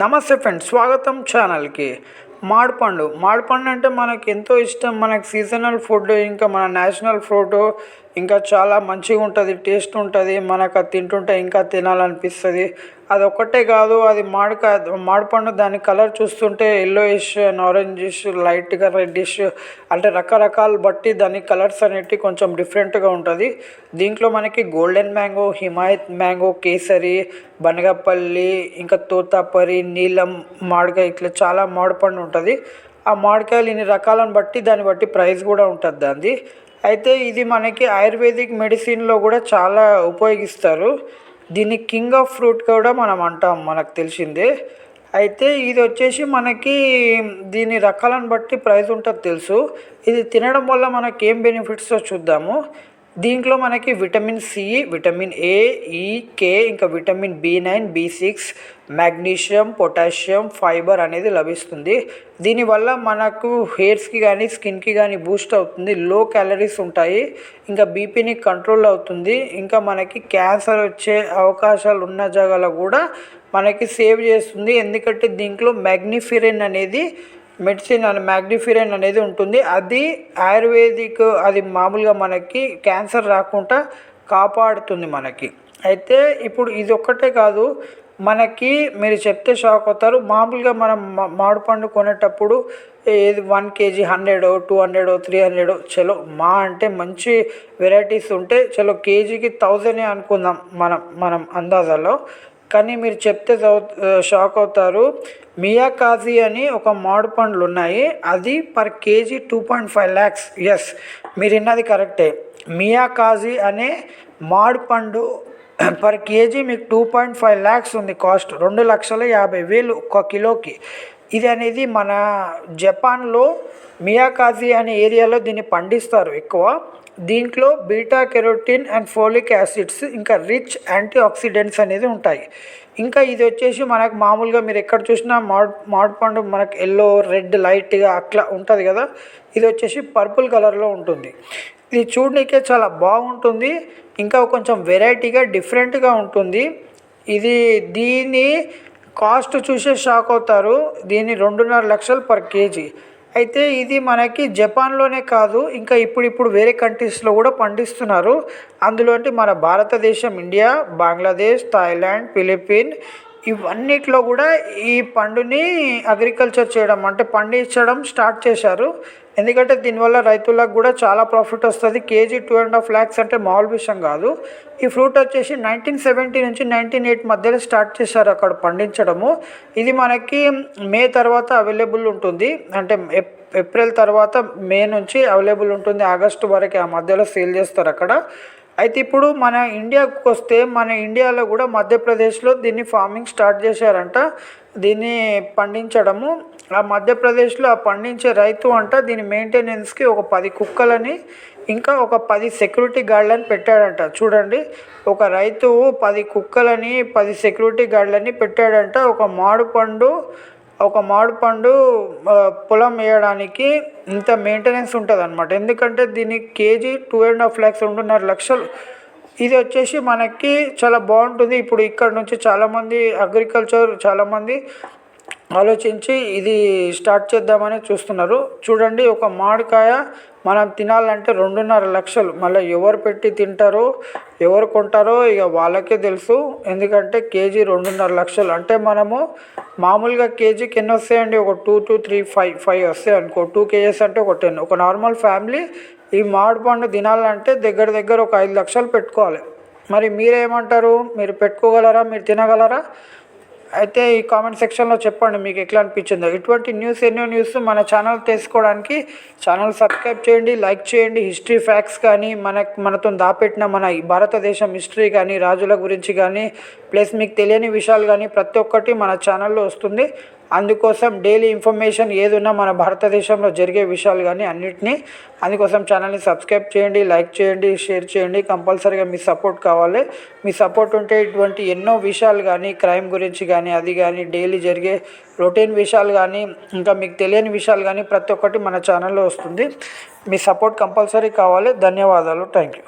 నమస్తే ఫ్రెండ్స్, స్వాగతం ఛానల్కి. మామిడిపండు అంటే మనకి ఎంతో ఇష్టం. మనకి సీజనల్ ఫుడ్, ఇంకా మన నేషనల్ ఫ్రూట్, ఇంకా చాలా మంచిగా ఉంటుంది, టేస్ట్ ఉంటుంది. మనకు అది తింటుంటే ఇంకా తినాలనిపిస్తుంది. అది ఒక్కటే కాదు, అది మామిడిపండు దాని కలర్ చూస్తుంటే ఎల్లోయిష్ అండ్ ఆరెంజిష్, లైట్గా రెడ్డిష్, అంటే రకరకాలు బట్టి దాని కలర్స్ అనేటివి కొంచెం డిఫరెంట్గా ఉంటుంది. దీంట్లో మనకి golden mango, Himayat mango, Kesari, Banaganapalli, ఇంకా తోతాపరి, నీలం మామిడికాయ, ఇట్లా చాలా మామిడిపండు ఉంటుంది. ఆ మామిడికాయలు ఇన్ని రకాలను బట్టి దాన్ని బట్టి ప్రైస్ కూడా ఉంటుంది దాన్ని. అయితే ఇది మనకి ఆయుర్వేదిక్ మెడిసిన్లో కూడా చాలా ఉపయోగిస్తారు. దీన్ని కింగ్ ఆఫ్ ఫ్రూట్ కూడా మనం అంటాం, మనకు తెలిసిందే. అయితే ఇది వచ్చేసి మనకి దీని రకాలను బట్టి ప్రైస్ ఉంటుంది తెలుసు. ఇది తినడం వల్ల మనకి ఏం బెనిఫిట్స్ చూద్దాము. దీంట్లో మనకి విటమిన్ సి, విటమిన్ ఏ, ఈ, కే, ఇంకా vitamin బి9, B6, magnesium, potassium, fibre అనేది లభిస్తుంది. దీనివల్ల మనకు హెయిర్స్కి కానీ స్కిన్కి కానీ బూస్ట్ అవుతుంది. లో క్యాలరీస్ ఉంటాయి. ఇంకా బీపీని కంట్రోల్ అవుతుంది. ఇంకా మనకి క్యాన్సర్ వచ్చే అవకాశాలు ఉన్న జాగాలో కూడా మనకి సేవ్ చేస్తుంది. ఎందుకంటే దీంట్లో మ్యాగ్నిఫిరెన్ అనేది మెడిసిన్ అని మ్యాగ్నిఫిరెన్ అనేది ఉంటుంది. అది ఆయుర్వేదిక్, అది మామూలుగా మనకి క్యాన్సర్ రాకుండా కాపాడుతుంది మనకి. అయితే ఇప్పుడు ఇది ఒక్కటే కాదు, మనకి మీరు చెప్తే షాక్ అవుతారు. మామూలుగా మనం మామిడిపండు కొనేటప్పుడు ఏది 1 kg 100, 200, 300, చలో మా అంటే మంచి వెరైటీస్ ఉంటే చలో కేజీకి 1000 అనుకుందాం మనం అందాజాలో. కానీ మీరు చెప్తే షాక్ అవుతారు. మియాకాజీ అని ఒక మామిడిపండ్లు ఉన్నాయి, అది పర్ కేజీ 2.5 lakhs. ఎస్, మీరు విన్నది కరెక్టే. మియాకాజీ అనే మామిడిపండు పర్ కేజీ మీకు 2.5 lakhs ఉంది కాస్ట్. 2,50,000 ఒక కిలోకి. ఇది అనేది మన జపాన్లో మియాకాజీ అనే ఏరియాలో దీన్ని పండిస్తారు ఎక్కువ. దీంట్లో beta carotene and folic acids, ఇంకా రిచ్ యాంటీ ఆక్సిడెంట్స్ అనేది ఉంటాయి. ఇంకా ఇది వచ్చేసి మనకు మామూలుగా మీరు ఎక్కడ చూసినా మామిడిపండు మనకు ఎల్లో, రెడ్, లైట్గా అట్లా ఉంటుంది కదా. ఇది వచ్చేసి పర్పుల్ కలర్లో ఉంటుంది. ఇది చూడడానికే చాలా బాగుంటుంది. ఇంకా కొంచెం వెరైటీగా డిఫరెంట్గా ఉంటుంది. దీని కాస్ట్ చూసే షాక్ అవుతారు. దీని 2.5 లక్షలు పర్ కేజీ. అయితే ఇది మనకి జపాన్లోనే కాదు, ఇంకా ఇప్పుడు వేరే కంట్రీస్లో కూడా పండిస్తున్నారు. అందులో అంటే మన భారతదేశం, ఇండియా, బంగ్లాదేశ్, థాయిలాండ్, ఫిలిప్పీన్, ఇవన్నిట్లో కూడా ఈ పండుని అగ్రికల్చర్ చేయడం అంటే పండించడం స్టార్ట్ చేశారు. ఎందుకంటే దీనివల్ల రైతులకు కూడా చాలా ప్రాఫిట్ వస్తుంది. కేజీ 2.5 lakhs అంటే మామూలు విషయం కాదు. ఈ ఫ్రూట్ వచ్చేసి 1970 నుంచి 1980 మధ్యలో స్టార్ట్ చేశారు అక్కడ పండించడము. ఇది మనకి మే తర్వాత అవైలబుల్ ఉంటుంది. అంటే ఏప్రిల్ తర్వాత మే నుంచి అవైలబుల్ ఉంటుంది. ఆగస్టు వరకు ఆ మధ్యలో సేల్ చేస్తారు అక్కడ. అయితే ఇప్పుడు మన ఇండియాకు వస్తే, మన ఇండియాలో కూడా మధ్యప్రదేశ్లో దీన్ని ఫార్మింగ్ స్టార్ట్ చేశారంట, దీన్ని పండించడము. ఆ మధ్యప్రదేశ్లో ఆ పండించే రైతు అంట దీని మెయింటెనెన్స్కి ఒక 10 కుక్కలని, ఇంకా ఒక 10 సెక్యూరిటీ గార్డులని పెట్టాడంట. చూడండి, ఒక రైతు 10 కుక్కలని, 10 సెక్యూరిటీ గార్డులని పెట్టాడంట. ఒక మామిడిపండు పొలం వేయడానికి ఇంత మెయింటెనెన్స్ ఉంటుంది అనమాట. ఎందుకంటే దీని కేజీ 2.5 lakhs, 2.5 లక్షలు. ఇది వచ్చేసి మనకి చాలా బాగుంటుంది. ఇప్పుడు ఇక్కడ నుంచి చాలామంది చాలామంది ఆలోచించి ఇది స్టార్ట్ చేద్దామని చూస్తున్నారు. చూడండి, ఒక మామిడికాయ మనం తినాలంటే 2.5 లక్షలు. మళ్ళీ ఎవరు పెట్టి తింటారో, ఎవరు కొంటారో ఇక వాళ్ళకే తెలుసు. ఎందుకంటే కేజీ 2.5 లక్షలు అంటే మనము మామూలుగా కేజీకి ఎన్ని వస్తాయండి? ఒక 2 to 3, 5 వస్తాయి అనుకో. 2 kgs అంటే ఒక 10. ఒక నార్మల్ ఫ్యామిలీ ఈ మామిడిపండు తినాలంటే దగ్గర ఒక 5 లక్షలు పెట్టుకోవాలి. మరి మీరేమంటారు? మీరు పెట్టుకోగలరా? మీరు తినగలరా? అయితే ఈ కామెంట్ సెక్షన్లో చెప్పండి మీకు ఎట్లా అనిపించిందో. ఇటువంటి ఎన్నో న్యూస్ మన ఛానల్ తెలుసుకోవడానికి ఛానల్ సబ్స్క్రైబ్ చేయండి, లైక్ చేయండి. హిస్టరీ ఫ్యాక్ట్స్ కానీ, మనతో దాపెట్టిన మన భారతదేశం హిస్టరీ కానీ, రాజుల గురించి కానీ, ప్లస్ మీకు తెలియని విషయాలు కానీ ప్రతి ఒక్కటి మన ఛానల్లో వస్తుంది. అందుకోసం డైలీ ఇన్ఫర్మేషన్ ఏదున్నా మన భారతదేశంలో జరిగే విషయాలు కానీ అన్నిటినీ, అందుకోసం ఛానల్ని సబ్స్క్రైబ్ చేయండి, లైక్ చేయండి, షేర్ చేయండి. కంపల్సరీగా మీ సపోర్ట్ కావాలి. మీ సపోర్ట్ ఉంటే ఇటువంటి ఎన్నో విషయాలు కానీ, క్రైమ్ గురించి కానీ, అది కానీ, డైలీ జరిగే రొటీన్ విషయాలు కానీ, ఇంకా మీకు తెలియని విషయాలు కానీ ప్రతి ఒక్కటి మన ఛానల్లో వస్తుంది. మీ సపోర్ట్ కంపల్సరీ కావాలి. ధన్యవాదాలు. Thank you.